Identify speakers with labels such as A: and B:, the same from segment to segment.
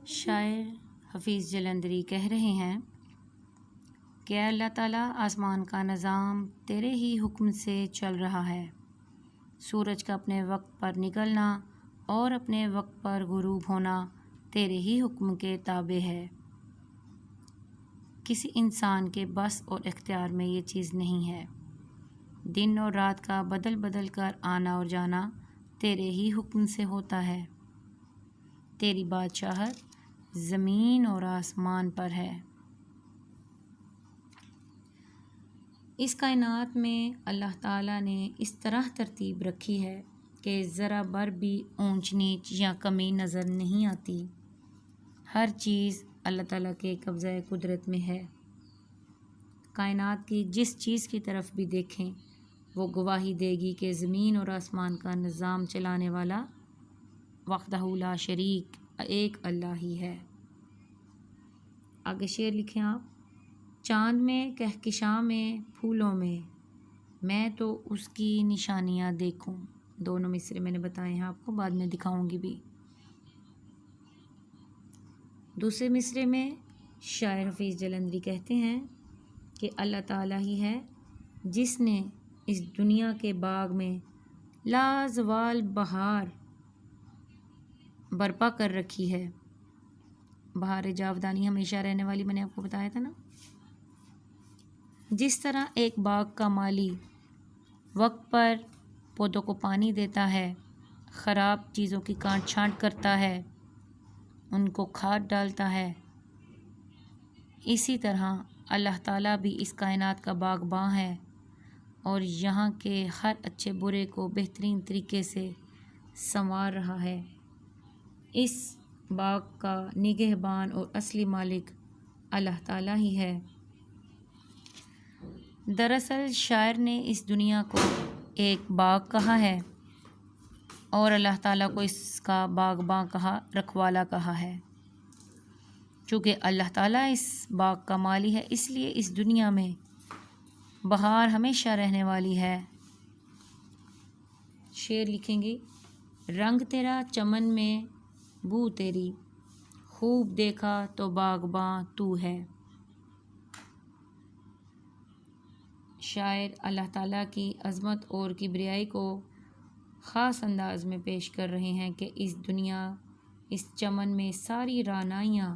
A: شاعر حفیظ جلندری کہہ رہے ہیں کہ اللہ تعالیٰ آسمان کا نظام تیرے ہی حکم سے چل رہا ہے۔ سورج کا اپنے وقت پر نکلنا اور اپنے وقت پر غروب ہونا تیرے ہی حکم کے تابع ہے۔ کسی انسان کے بس اور اختیار میں یہ چیز نہیں ہے۔ دن اور رات کا بدل بدل کر آنا اور جانا تیرے ہی حکم سے ہوتا ہے۔ تیری بادشاہت زمین اور آسمان پر ہے۔ اس کائنات میں اللہ تعالیٰ نے اس طرح ترتیب رکھی ہے کہ ذرا بر بھی اونچ نیچ یا کمی نظر نہیں آتی۔ ہر چیز اللہ تعالیٰ کے قبضۂ قدرت میں ہے۔ کائنات کی جس چیز کی طرف بھی دیکھیں وہ گواہی دے گی کہ زمین اور آسمان کا نظام چلانے والا وحدہ لا شریک ایک اللہ ہی ہے۔ آگے شعر لکھیں آپ۔ چاند میں کہکشاں میں پھولوں میں تو اس کی نشانیاں دیکھوں۔ دونوں مصرے میں نے بتائے ہیں آپ کو، بعد میں دکھاؤں گی بھی۔ دوسرے مصرے میں شاعر حفیظ جلندری کہتے ہیں کہ اللہ تعالیٰ ہی ہے جس نے اس دنیا کے باغ میں لازوال بہار برپا کر رکھی ہے۔ بہار جاودانی ہمیشہ رہنے والی، میں نے آپ کو بتایا تھا نا۔ جس طرح ایک باغ کا مالی وقت پر پودوں کو پانی دیتا ہے، خراب چیزوں کی کاٹ چھانٹ کرتا ہے، ان کو کھاد ڈالتا ہے، اسی طرح اللہ تعالیٰ بھی اس کائنات کا باغباں ہے اور یہاں کے ہر اچھے برے کو بہترین طریقے سے سنوار رہا ہے۔ اس باغ کا نگہبان اور اصلی مالک اللہ تعالیٰ ہی ہے۔ دراصل شاعر نے اس دنیا کو ایک باغ کہا ہے اور اللہ تعالیٰ کو اس کا باغباں کہا، رکھوالا کہا ہے۔ چونکہ اللہ تعالیٰ اس باغ کا مالی ہے، اس لیے اس دنیا میں بہار ہمیشہ رہنے والی ہے۔ شعر لکھیں گے۔ رنگ تیرا چمن میں بو تیری، خوب دیکھا تو باغباں تو ہے۔ شاعر اللہ تعالیٰ کی عظمت اور کبریائی کو خاص انداز میں پیش کر رہے ہیں کہ اس دنیا، اس چمن میں ساری رعنائیاں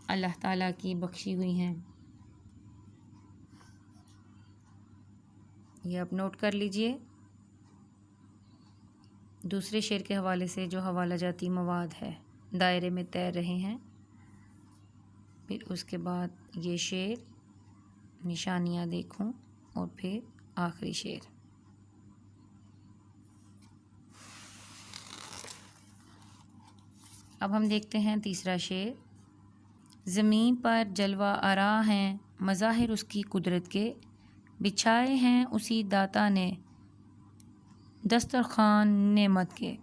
A: اللہ تعالیٰ کی بخشی ہوئی ہیں۔ یہ آپ نوٹ کر لیجئے۔ دوسرے شعر کے حوالے سے جو حوالہ جاتی مواد ہے، دائرے میں تیر رہے ہیں۔ پھر اس کے بعد یہ شعر، نشانیاں دیکھوں، اور پھر آخری شعر۔ اب ہم دیکھتے ہیں تیسرا شعر۔ زمین پر جلوہ آرا ہیں مظاہر اس کی قدرت کے، بچھائے ہیں اسی داتا نے دسترخوان نعمت کے۔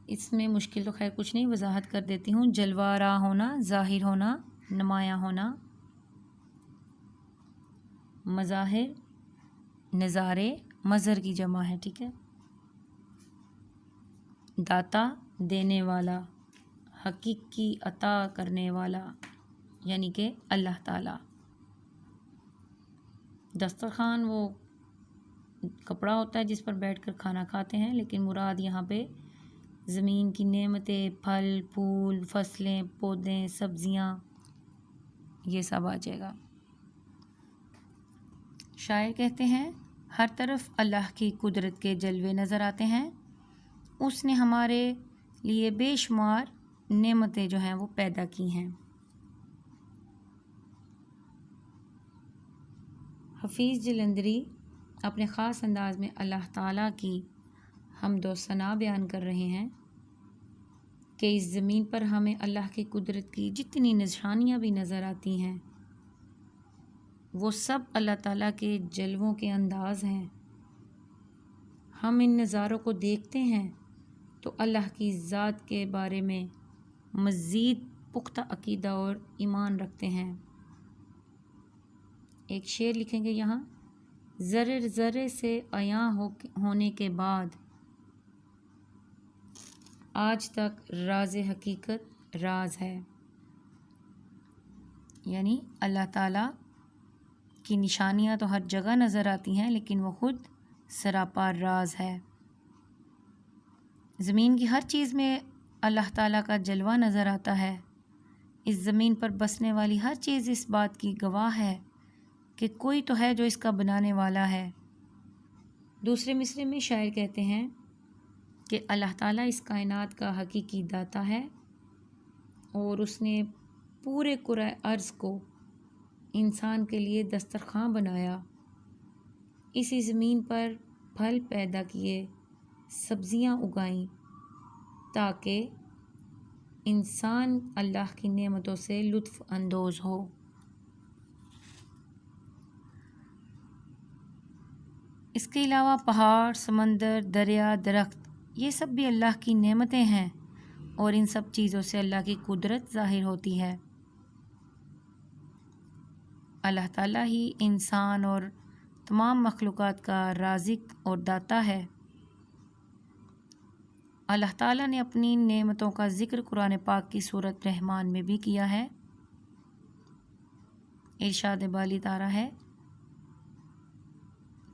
A: اس میں مشکل تو خیر کچھ نہیں، وضاحت کر دیتی ہوں۔ جلوہ آرا ہونا، ظاہر ہونا، نمایاں ہونا، مظاہر نظارے، مظہر کی جمع ہے، ٹھیک ہے۔ داتا دینے والا، حقیقی عطا کرنے والا یعنی کہ اللہ تعالیٰ۔ دسترخوان وہ کپڑا ہوتا ہے جس پر بیٹھ کر کھانا کھاتے ہیں، لیکن مراد یہاں پہ زمین کی نعمتیں، پھل پھول، فصلیں، پودے، سبزیاں، یہ سب آ جائے گا۔ شاعر کہتے ہیں ہر طرف اللہ کی قدرت کے جلوے نظر آتے ہیں۔ اس نے ہمارے لیے بے شمار نعمتیں جو ہیں وہ پیدا کی ہیں۔ حفیظ جلندری اپنے خاص انداز میں اللہ تعالیٰ کی حمد و ثنا بیان کر رہے ہیں کہ اس زمین پر ہمیں اللہ کی قدرت کی جتنی نشانیاں بھی نظر آتی ہیں وہ سب اللہ تعالیٰ کے جلووں کے انداز ہیں۔ ہم ان نظاروں کو دیکھتے ہیں تو اللہ کی ذات کے بارے میں مزید پختہ عقیدہ اور ایمان رکھتے ہیں۔ ایک شعر لکھیں گے یہاں۔ ذرے ذرے سے عیاں ہونے کے بعد آج تک راز حقیقت راز ہے، یعنی اللہ تعالیٰ کی نشانیاں تو ہر جگہ نظر آتی ہیں، لیکن وہ خود سراپا راز ہے۔ زمین کی ہر چیز میں اللہ تعالیٰ کا جلوہ نظر آتا ہے۔ اس زمین پر بسنے والی ہر چیز اس بات کی گواہ ہے کہ کوئی تو ہے جو اس کا بنانے والا ہے۔ دوسرے مصرعے میں شاعر کہتے ہیں کہ اللہ تعالیٰ اس کائنات کا حقیقی داتا ہے اور اس نے پورے کرۂ ارض کو انسان کے لیے دسترخواں بنایا، اسی زمین پر پھل پیدا کیے، سبزیاں اگائیں تاکہ انسان اللہ کی نعمتوں سے لطف اندوز ہو۔ اس کے علاوہ پہاڑ، سمندر، دریا، درخت، یہ سب بھی اللہ کی نعمتیں ہیں اور ان سب چیزوں سے اللہ کی قدرت ظاہر ہوتی ہے۔ اللہ تعالیٰ ہی انسان اور تمام مخلوقات کا رازق اور داتا ہے۔ اللہ تعالیٰ نے اپنی نعمتوں کا ذکر قرآن پاک کی سورۃ رحمان میں بھی کیا ہے۔ ارشاد بالی تارہ ہے،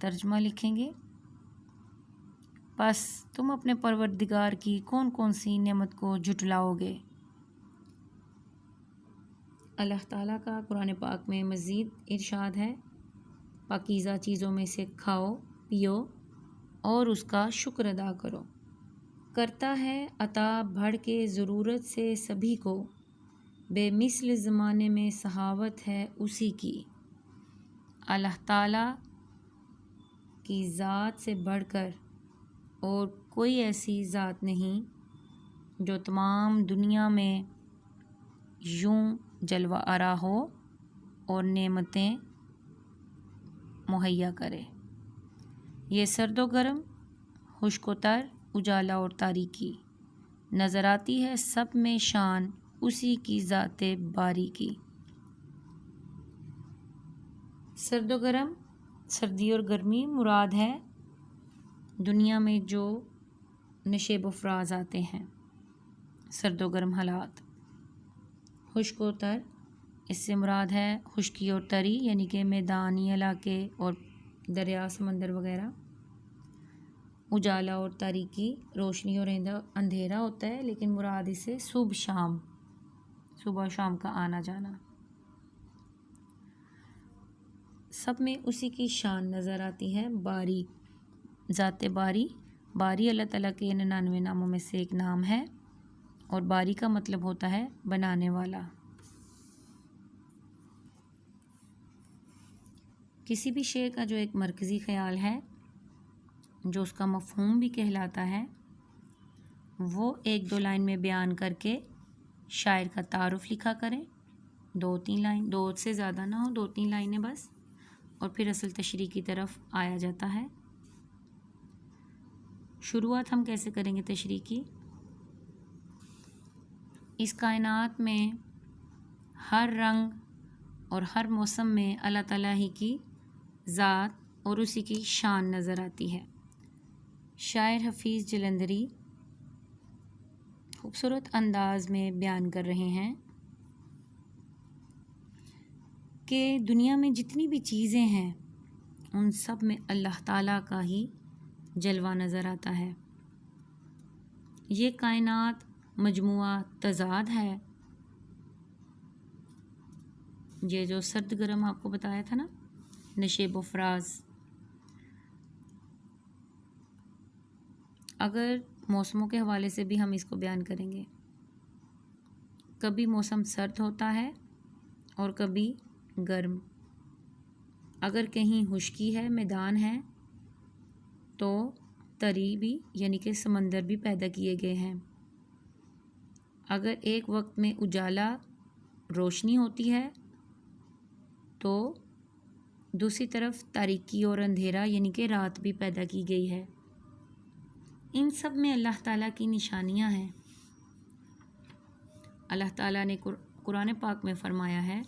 A: ترجمہ لکھیں گے، پس تم اپنے پروردگار کی کون کون سی نعمت کو جھٹلاؤ گے؟ اللہ تعالیٰ کا قرآن پاک میں مزید ارشاد ہے، پاکیزہ چیزوں میں سے کھاؤ پیو اور اس کا شکر ادا کرو، کرتا ہے عطا بڑھ کے ضرورت سے سبھی کو، بے مثل زمانے میں سخاوت ہے اسی کی۔ اللہ تعالیٰ کی ذات سے بڑھ کر اور کوئی ایسی ذات نہیں جو تمام دنیا میں یوں جلوہ آرا ہو اور نعمتیں مہیا کرے۔ یہ سرد و گرم، خشک و تر، اجالا اور تاریکی، نظر آتی ہے سب میں شان اسی کی ذات باری کی۔ سرد و گرم، سردی اور گرمی مراد ہے دنیا میں جو نشیب و فراز آتے ہیں، سرد و گرم حالات۔ خشک و تر، اس سے مراد ہے خشکی اور تری، یعنی کہ میدانی علاقے اور دریا، سمندر وغیرہ۔ اجالا اور تاریکی، روشنی اور اندھیرا ہوتا ہے، لیکن مراد اس سے صبح و شام کا آنا جانا۔ سب میں اسی کی شان نظر آتی ہے، باری، ذات باری۔ باری اللہ تعالیٰ کے 99 ناموں میں سے ایک نام ہے اور باری کا مطلب ہوتا ہے بنانے والا۔ کسی بھی شے کا جو ایک مرکزی خیال ہے، جو اس کا مفہوم بھی کہلاتا ہے، وہ ایک دو لائن میں بیان کر کے شاعر کا تعارف لکھا کریں، 2-3 لائن، 2 سے زیادہ نہ ہو، 2-3 لائنیں بس، اور پھر اصل تشریح کی طرف آیا جاتا ہے۔ شروعات ہم کیسے کریں گے تشریح کی؟ اس کائنات میں ہر رنگ اور ہر موسم میں اللہ تعالیٰ ہی کی ذات اور اسی کی شان نظر آتی ہے۔ شاعر حفیظ جلندری خوبصورت انداز میں بیان کر رہے ہیں کہ دنیا میں جتنی بھی چیزیں ہیں ان سب میں اللہ تعالیٰ کا ہی جلوہ نظر آتا ہے۔ یہ کائنات مجموعہ تضاد ہے، یہ جو سرد گرم آپ کو بتایا تھا نا، نشیب و فراز۔ اگر موسموں کے حوالے سے بھی ہم اس کو بیان کریں گے، کبھی موسم سرد ہوتا ہے اور کبھی گرم۔ اگر کہیں خشکی ہے، میدان ہے، تو تری بھی، یعنی کہ سمندر بھی پیدا کیے گئے ہیں۔ اگر ایک وقت میں اجالا، روشنی ہوتی ہے، تو دوسری طرف تاریکی اور اندھیرا، یعنی کہ رات بھی پیدا کی گئی ہے۔ ان سب میں اللہ تعالیٰ کی نشانیاں ہیں۔ اللہ تعالیٰ نے قرآن پاک میں فرمایا ہے،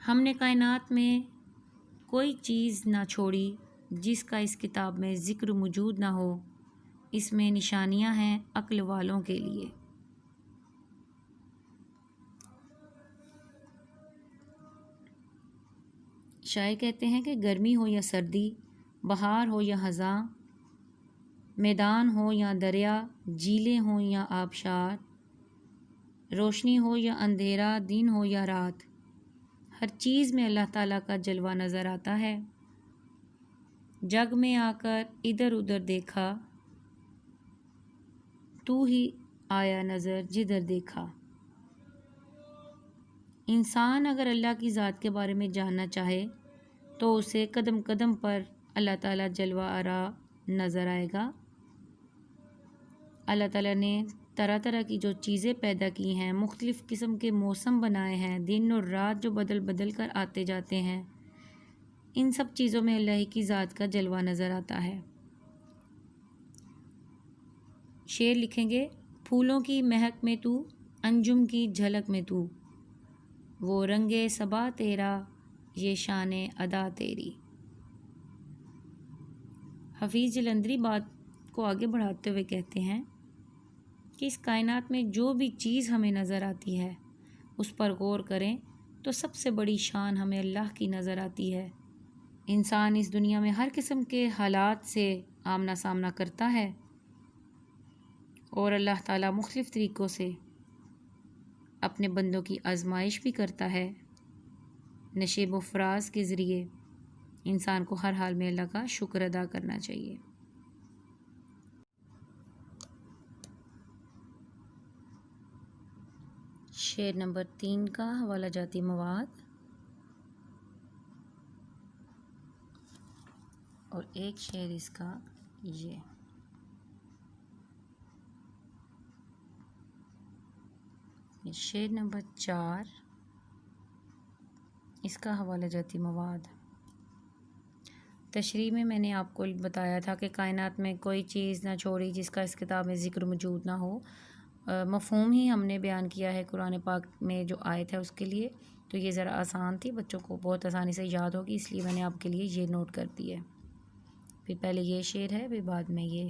A: ہم نے کائنات میں کوئی چیز نہ چھوڑی جس کا اس کتاب میں ذکر موجود نہ ہو، اس میں نشانیاں ہیں عقل والوں کے لیے۔ شاعر کہتے ہیں کہ گرمی ہو یا سردی، بہار ہو یا خزاں، میدان ہو یا دریا، جھیلیں ہوں یا آبشار، روشنی ہو یا اندھیرا، دن ہو یا رات، ہر چیز میں اللہ تعالیٰ کا جلوہ نظر آتا ہے۔ جگ میں آ کر ادھر ادھر دیکھا، تو ہی آیا نظر جدھر دیکھا۔ انسان اگر اللہ کی ذات کے بارے میں جاننا چاہے تو اسے قدم قدم پر اللہ تعالیٰ جلوہ آرا نظر آئے گا۔ اللہ تعالیٰ نے طرح طرح کی جو چیزیں پیدا کی ہیں، مختلف قسم کے موسم بنائے ہیں، دن اور رات جو بدل بدل کر آتے جاتے ہیں، ان سب چیزوں میں اللہ کی ذات کا جلوہ نظر آتا ہے۔ شعر لکھیں گے، پھولوں کی مہک میں تو، انجم کی جھلک میں تو، وہ رنگ صبا تیرا، یہ شان ادا تیری۔ حفیظ جلندری بات کو آگے بڑھاتے ہوئے کہتے ہیں کہ اس کائنات میں جو بھی چیز ہمیں نظر آتی ہے اس پر غور کریں تو سب سے بڑی شان ہمیں اللہ کی نظر آتی ہے۔ انسان اس دنیا میں ہر قسم کے حالات سے آمنا سامنا کرتا ہے اور اللہ تعالیٰ مختلف طریقوں سے اپنے بندوں کی آزمائش بھی کرتا ہے۔ نشیب و فراز کے ذریعے انسان کو ہر حال میں اللہ کا شکر ادا کرنا چاہیے۔ شعر نمبر 3 کا حوالہ جاتی مواد اور ایک شعر اس کا یہ۔ شعر نمبر 4 اس کا حوالہ جاتی مواد۔ تشریح میں میں نے آپ کو بتایا تھا کہ کائنات میں کوئی چیز نہ چھوڑی جس کا اس کتاب میں ذکر موجود نہ ہو۔ مفہوم ہی ہم نے بیان کیا ہے قرآن پاک میں جو آیت ہے اس کے لیے، تو یہ ذرا آسان تھی، بچوں کو بہت آسانی سے یاد ہوگی، اس لیے میں نے آپ کے لیے یہ نوٹ کر دی ہے۔ پھر پہلے یہ شعر ہے، پھر بعد میں یہ۔